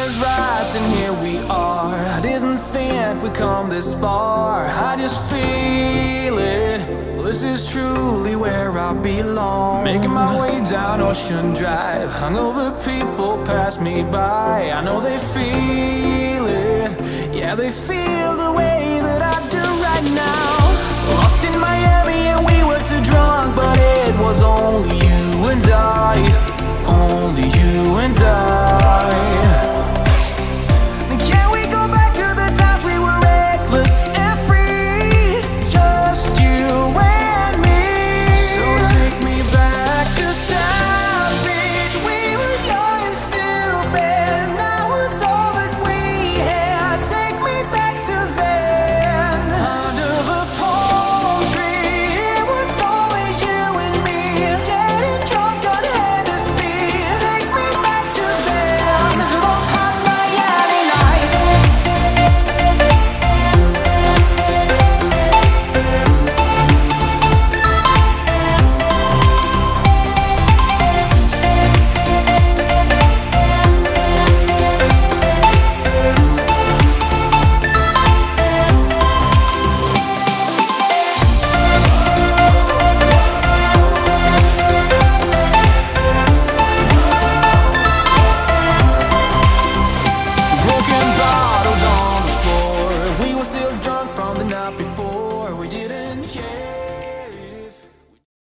is rising, here we are. I didn't think we'd come this far. I just feel it. Well, this is truly where I belong. Making my way down Ocean Drive. Hungover people pass me by. I know they feel it. Yeah, they feel the way